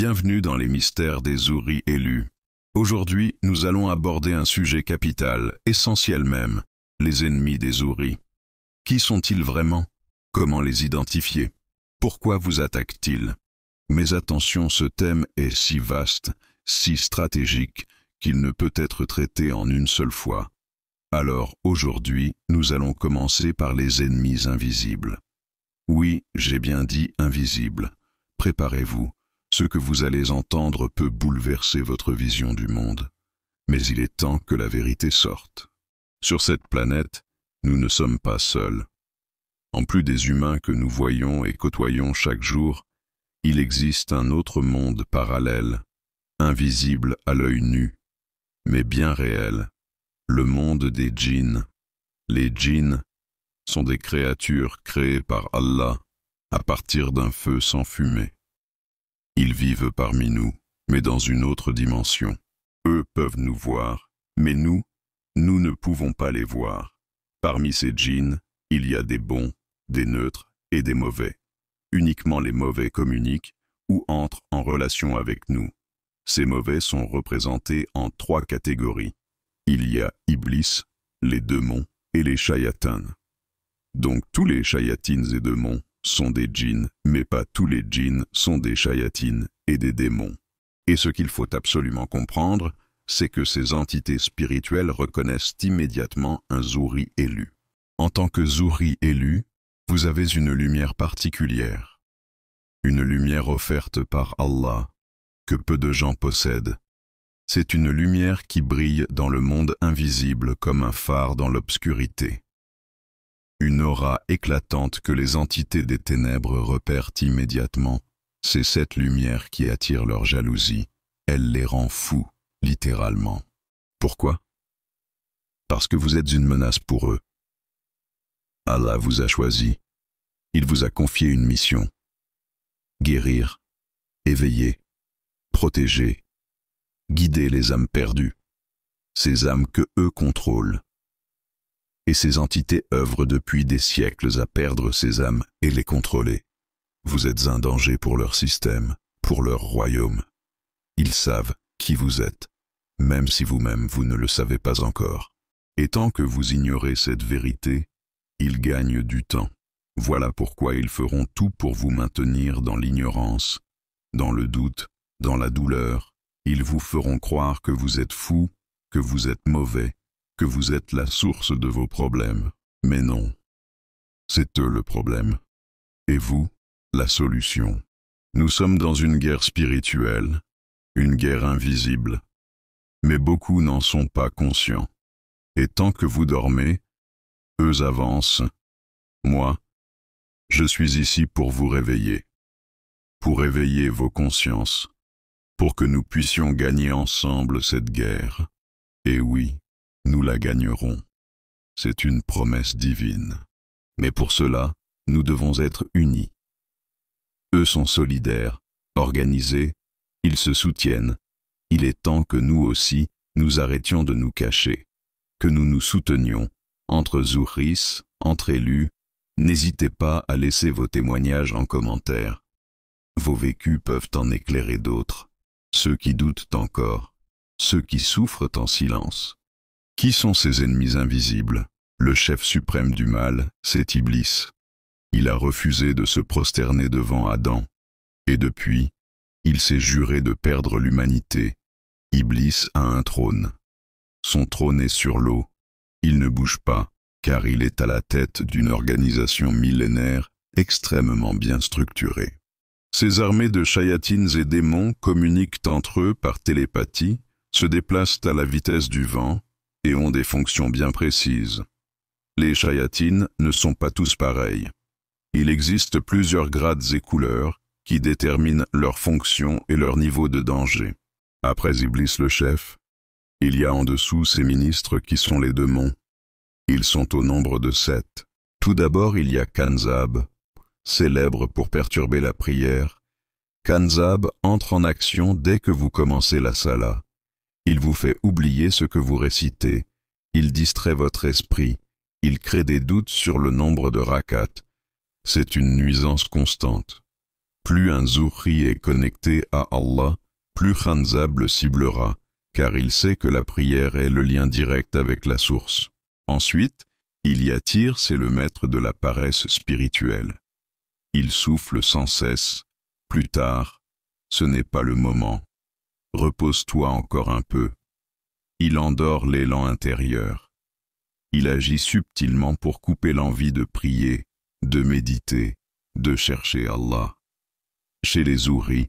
Bienvenue dans les mystères des houris élus. Aujourd'hui, nous allons aborder un sujet capital, essentiel même, les ennemis des houris. Qui sont-ils vraiment? Comment les identifier? Pourquoi vous attaquent-ils? Mais attention, ce thème est si vaste, si stratégique, qu'il ne peut être traité en une seule fois. Alors, aujourd'hui, nous allons commencer par les ennemis invisibles. Oui, j'ai bien dit invisibles. Préparez-vous. Ce que vous allez entendre peut bouleverser votre vision du monde. Mais il est temps que la vérité sorte. Sur cette planète, nous ne sommes pas seuls. En plus des humains que nous voyons et côtoyons chaque jour, il existe un autre monde parallèle, invisible à l'œil nu, mais bien réel, le monde des djinns. Les djinns sont des créatures créées par Allah à partir d'un feu sans fumée. Ils vivent parmi nous, mais dans une autre dimension. Eux peuvent nous voir, mais nous ne pouvons pas les voir. Parmi ces djinns, il y a des bons, des neutres et des mauvais. Uniquement les mauvais communiquent ou entrent en relation avec nous. Ces mauvais sont représentés en 3 catégories. Il y a Iblis, les démons et les shayatins. Donc tous les shayatins et démons sont des djinns, mais pas tous les djinns sont des shayatins et des démons. Et ce qu'il faut absolument comprendre, c'est que ces entités spirituelles reconnaissent immédiatement un zouri élu. En tant que zouri élu, vous avez une lumière particulière. Une lumière offerte par Allah, que peu de gens possèdent. C'est une lumière qui brille dans le monde invisible comme un phare dans l'obscurité. Une aura éclatante que les entités des ténèbres repèrent immédiatement. C'est cette lumière qui attire leur jalousie. Elle les rend fous, littéralement. Pourquoi? Parce que vous êtes une menace pour eux. Allah vous a choisi. Il vous a confié une mission. Guérir, éveiller, protéger, guider les âmes perdues. Ces âmes que eux contrôlent. Et ces entités œuvrent depuis des siècles à perdre ces âmes et les contrôler. Vous êtes un danger pour leur système, pour leur royaume. Ils savent qui vous êtes, même si vous-même vous ne le savez pas encore. Et tant que vous ignorez cette vérité, ils gagnent du temps. Voilà pourquoi ils feront tout pour vous maintenir dans l'ignorance, dans le doute, dans la douleur. Ils vous feront croire que vous êtes fou, que vous êtes mauvais, que vous êtes la source de vos problèmes. Mais non, c'est eux le problème. Et vous, la solution. Nous sommes dans une guerre spirituelle, une guerre invisible. Mais beaucoup n'en sont pas conscients. Et tant que vous dormez, eux avancent. Moi, je suis ici pour vous réveiller. Pour éveiller vos consciences. Pour que nous puissions gagner ensemble cette guerre. Et oui, nous la gagnerons. C'est une promesse divine. Mais pour cela, nous devons être unis. Eux sont solidaires, organisés, ils se soutiennent. Il est temps que nous aussi, nous arrêtions de nous cacher, que nous nous soutenions, entre zouris, entre élus. N'hésitez pas à laisser vos témoignages en commentaire. Vos vécus peuvent en éclairer d'autres, ceux qui doutent encore, ceux qui souffrent en silence. Qui sont ces ennemis invisibles? Le chef suprême du mal, c'est Iblis. Il a refusé de se prosterner devant Adam. Et depuis, il s'est juré de perdre l'humanité. Iblis a un trône. Son trône est sur l'eau. Il ne bouge pas, car il est à la tête d'une organisation millénaire extrêmement bien structurée. Ces armées de shayatins et démons communiquent entre eux par télépathie, se déplacent à la vitesse du vent, et ont des fonctions bien précises. Les shayatins ne sont pas tous pareils. Il existe plusieurs grades et couleurs qui déterminent leurs fonctions et leur niveau de danger. Après Iblis le chef, il y a en dessous ses ministres qui sont les démons. Ils sont au nombre de 7. Tout d'abord, il y a Kanzab, célèbre pour perturber la prière. Kanzab entre en action dès que vous commencez la sala. Il vous fait oublier ce que vous récitez, il distrait votre esprit, il crée des doutes sur le nombre de rakats. C'est une nuisance constante. Plus un Zuhri est connecté à Allah, plus Khanzab le ciblera, car il sait que la prière est le lien direct avec la source. Ensuite, il y a Tir, c'est le maître de la paresse spirituelle. Il souffle sans cesse. Plus tard, ce n'est pas le moment. Repose-toi encore un peu. Il endort l'élan intérieur. Il agit subtilement pour couper l'envie de prier, de méditer, de chercher Allah. Chez les Zuhri,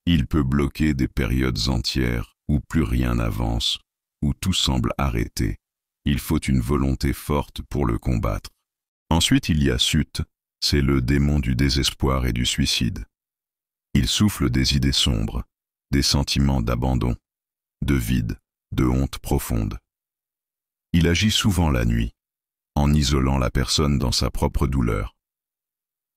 il peut bloquer des périodes entières où plus rien n'avance, où tout semble arrêté. Il faut une volonté forte pour le combattre. Ensuite, il y a Sut, c'est le démon du désespoir et du suicide. Il souffle des idées sombres, des sentiments d'abandon, de vide, de honte profonde. Il agit souvent la nuit, en isolant la personne dans sa propre douleur.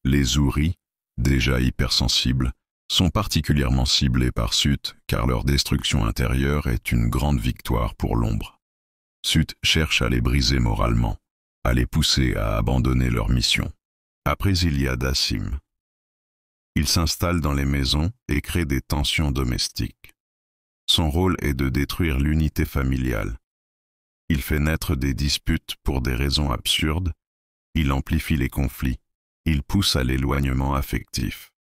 Les Zuhri, déjà hypersensibles, sont particulièrement ciblés par Sut car leur destruction intérieure est une grande victoire pour l'ombre. Sut cherche à les briser moralement, à les pousser à abandonner leur mission. Après il y a Dassim. Il s'installe dans les maisons et crée des tensions domestiques. Son rôle est de détruire l'unité familiale. Il fait naître des disputes pour des raisons absurdes, il amplifie les conflits, il pousse à l'éloignement affectif.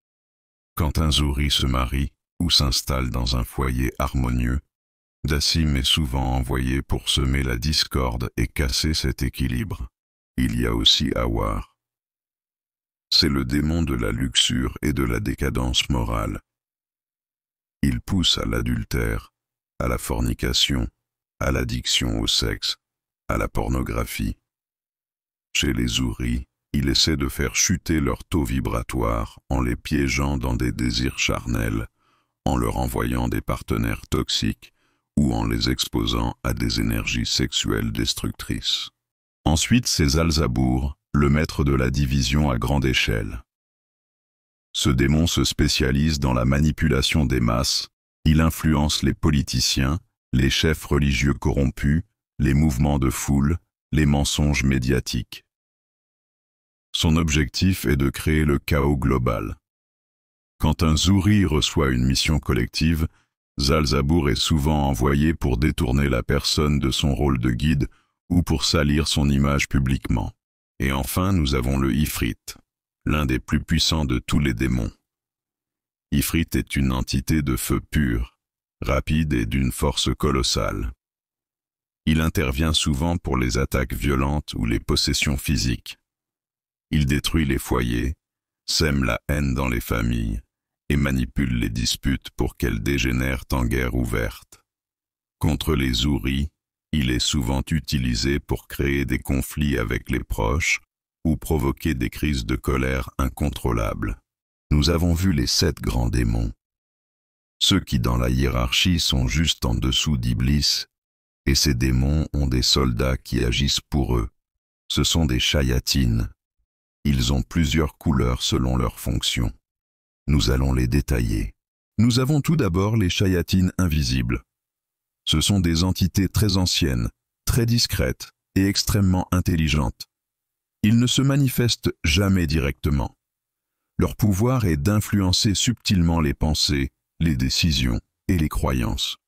Quand un Zuhri se marie ou s'installe dans un foyer harmonieux, Dassim est souvent envoyé pour semer la discorde et casser cet équilibre. Il y a aussi Awar. C'est le démon de la luxure et de la décadence morale. Il pousse à l'adultère, à la fornication, à l'addiction au sexe, à la pornographie. Chez les Zuhri, il essaie de faire chuter leur taux vibratoire en les piégeant dans des désirs charnels, en leur envoyant des partenaires toxiques ou en les exposant à des énergies sexuelles destructrices. Ensuite, c'est Zalzabour, le maître de la division à grande échelle. Ce démon se spécialise dans la manipulation des masses, il influence les politiciens, les chefs religieux corrompus, les mouvements de foule, les mensonges médiatiques. Son objectif est de créer le chaos global. Quand un Zuhri reçoit une mission collective, Zalzabour est souvent envoyé pour détourner la personne de son rôle de guide ou pour salir son image publiquement. Et enfin, nous avons le Ifrit, l'un des plus puissants de tous les démons. Ifrit est une entité de feu pur, rapide et d'une force colossale. Il intervient souvent pour les attaques violentes ou les possessions physiques. Il détruit les foyers, sème la haine dans les familles et manipule les disputes pour qu'elles dégénèrent en guerre ouverte. Contre les Zuhri, il est souvent utilisé pour créer des conflits avec les proches ou provoquer des crises de colère incontrôlables. Nous avons vu les 7 grands démons. Ceux qui dans la hiérarchie sont juste en dessous d'Iblis, et ces démons ont des soldats qui agissent pour eux. Ce sont des shayatines. Ils ont plusieurs couleurs selon leur fonction. Nous allons les détailler. Nous avons tout d'abord les shayatines invisibles. Ce sont des entités très anciennes, très discrètes et extrêmement intelligentes. Ils ne se manifestent jamais directement. Leur pouvoir est d'influencer subtilement les pensées, les décisions et les croyances.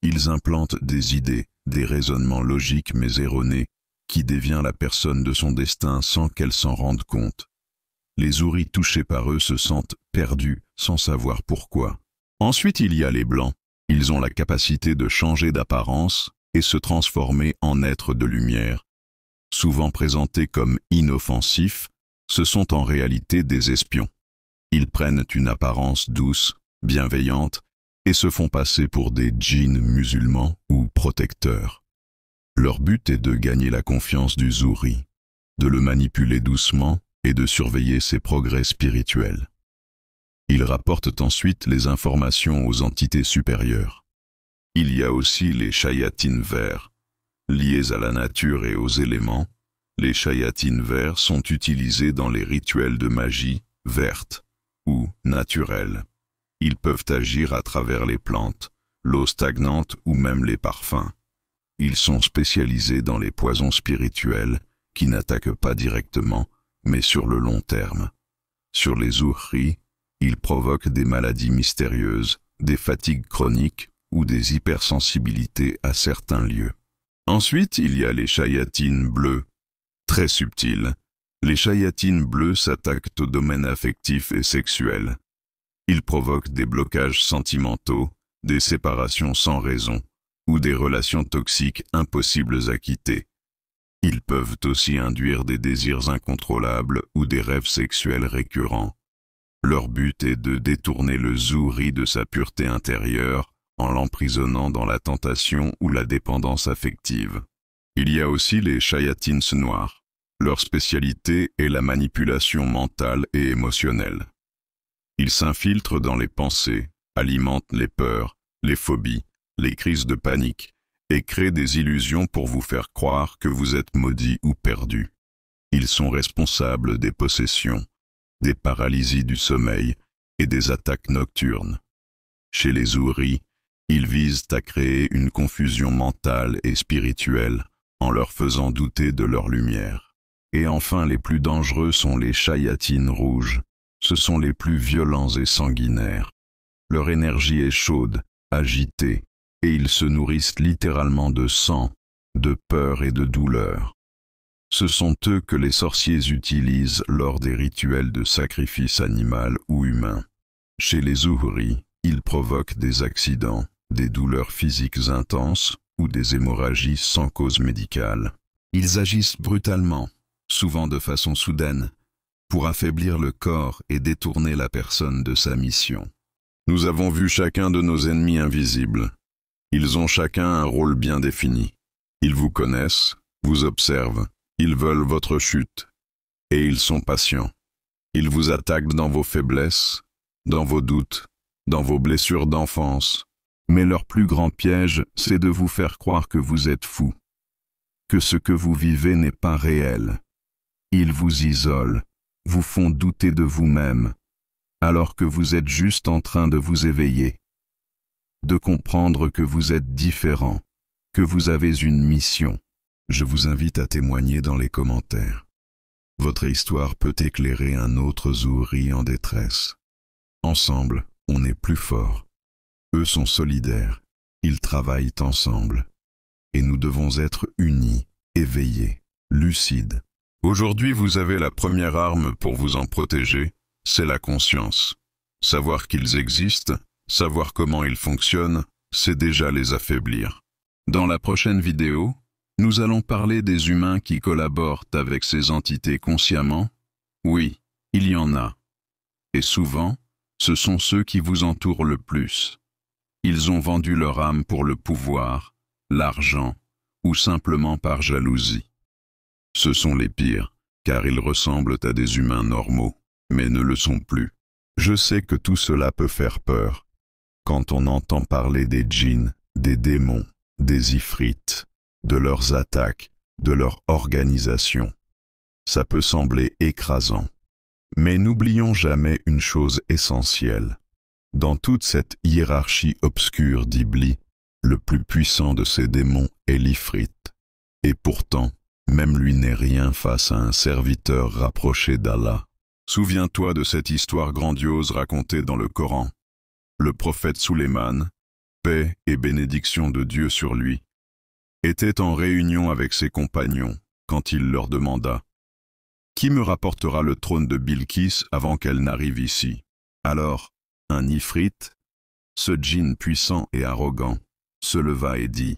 Ils implantent des idées, des raisonnements logiques mais erronés, qui dévient la personne de son destin sans qu'elle s'en rende compte. Les Zuhri touchés par eux se sentent perdus sans savoir pourquoi. Ensuite, il y a les Blancs. Ils ont la capacité de changer d'apparence et se transformer en êtres de lumière. Souvent présentés comme inoffensifs, ce sont en réalité des espions. Ils prennent une apparence douce, bienveillante et se font passer pour des djinns musulmans ou protecteurs. Leur but est de gagner la confiance du Zuhri, de le manipuler doucement et de surveiller ses progrès spirituels. Ils rapportent ensuite les informations aux entités supérieures. Il y a aussi les shayatines verts. Liés à la nature et aux éléments, les shayatines verts sont utilisés dans les rituels de magie verte ou naturelle. Ils peuvent agir à travers les plantes, l'eau stagnante ou même les parfums. Ils sont spécialisés dans les poisons spirituels qui n'attaquent pas directement, mais sur le long terme. Sur les Zuhri, Ils provoquent des maladies mystérieuses, des fatigues chroniques ou des hypersensibilités à certains lieux. Ensuite, il y a les chayatines bleues, très subtiles. Les chayatines bleues s'attaquent au domaine affectif et sexuel. Ils provoquent des blocages sentimentaux, des séparations sans raison, ou des relations toxiques impossibles à quitter. Ils peuvent aussi induire des désirs incontrôlables ou des rêves sexuels récurrents. Leur but est de détourner le zouri de sa pureté intérieure en l'emprisonnant dans la tentation ou la dépendance affective. Il y a aussi les chayatines noires. Leur spécialité est la manipulation mentale et émotionnelle. Ils s'infiltrent dans les pensées, alimentent les peurs, les phobies, les crises de panique, et créent des illusions pour vous faire croire que vous êtes maudit ou perdu. Ils sont responsables des possessions, des paralysies du sommeil et des attaques nocturnes. Chez les zouris, ils visent à créer une confusion mentale et spirituelle en leur faisant douter de leur lumière. Et enfin, les plus dangereux sont les chayatines rouges. Ce sont les plus violents et sanguinaires. Leur énergie est chaude, agitée, et ils se nourrissent littéralement de sang, de peur et de douleur. Ce sont eux que les sorciers utilisent lors des rituels de sacrifice animal ou humain. Chez les zuhri, ils provoquent des accidents, des douleurs physiques intenses ou des hémorragies sans cause médicale. Ils agissent brutalement, souvent de façon soudaine, pour affaiblir le corps et détourner la personne de sa mission. Nous avons vu chacun de nos ennemis invisibles. Ils ont chacun un rôle bien défini. Ils vous connaissent, vous observent, ils veulent votre chute, et ils sont patients. Ils vous attaquent dans vos faiblesses, dans vos doutes, dans vos blessures d'enfance. Mais leur plus grand piège, c'est de vous faire croire que vous êtes fou, que ce que vous vivez n'est pas réel. Ils vous isolent, vous font douter de vous-même, alors que vous êtes juste en train de vous éveiller, de comprendre que vous êtes différent, que vous avez une mission. Je vous invite à témoigner dans les commentaires. Votre histoire peut éclairer un autre zouri en détresse. Ensemble, on est plus fort. Eux sont solidaires, ils travaillent ensemble. Et nous devons être unis, éveillés, lucides. Aujourd'hui, vous avez la première arme pour vous en protéger, c'est la conscience. Savoir qu'ils existent, savoir comment ils fonctionnent, c'est déjà les affaiblir. Dans la prochaine vidéo, nous allons parler des humains qui collaborent avec ces entités consciemment. Oui, il y en a. Et souvent, ce sont ceux qui vous entourent le plus. Ils ont vendu leur âme pour le pouvoir, l'argent, ou simplement par jalousie. Ce sont les pires, car ils ressemblent à des humains normaux, mais ne le sont plus. Je sais que tout cela peut faire peur. Quand on entend parler des djinns, des démons, des ifrites, de leurs attaques, de leur organisation, ça peut sembler écrasant. Mais n'oublions jamais une chose essentielle. Dans toute cette hiérarchie obscure d'Iblis, le plus puissant de ces démons est l'ifrit. Et pourtant, même lui n'est rien face à un serviteur rapproché d'Allah. Souviens-toi de cette histoire grandiose racontée dans le Coran. Le prophète Sulayman, paix et bénédiction de Dieu sur lui, était en réunion avec ses compagnons quand il leur demanda « Qui me rapportera le trône de Bilqis avant qu'elle n'arrive ici ?» Alors, un ifrit, ce djinn puissant et arrogant, se leva et dit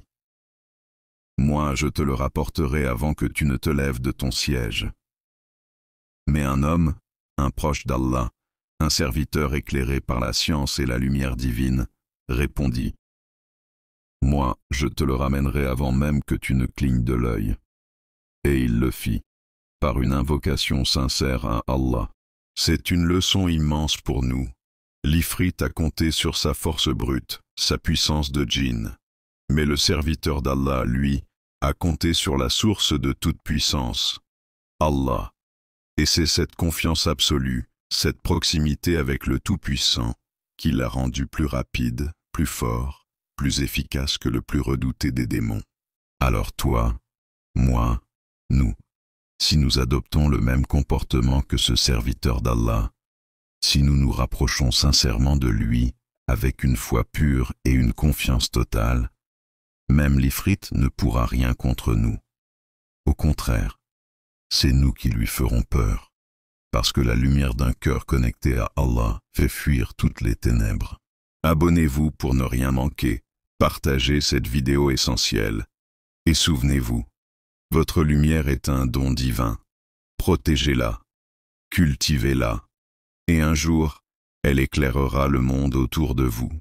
« Moi, je te le rapporterai avant que tu ne te lèves de ton siège. » Mais un homme, un proche d'Allah, un serviteur éclairé par la science et la lumière divine, répondit « Moi, je te le ramènerai avant même que tu ne clignes de l'œil. » Et il le fit, par une invocation sincère à Allah. C'est une leçon immense pour nous. L'ifrit a compté sur sa force brute, sa puissance de djinn. Mais le serviteur d'Allah, lui, a compté sur la source de toute puissance, Allah. Et c'est cette confiance absolue, cette proximité avec le Tout-Puissant, qui l'a rendu plus rapide, plus fort, plus efficace que le plus redouté des démons. Alors toi, moi, nous, si nous adoptons le même comportement que ce serviteur d'Allah, Si nous nous rapprochons sincèrement de lui, avec une foi pure et une confiance totale, même l'Ifrit ne pourra rien contre nous. Au contraire, c'est nous qui lui ferons peur, parce que la lumière d'un cœur connecté à Allah fait fuir toutes les ténèbres. Abonnez-vous pour ne rien manquer, partagez cette vidéo essentielle, et souvenez-vous, votre lumière est un don divin. Protégez-la, cultivez-la, et un jour, elle éclairera le monde autour de vous.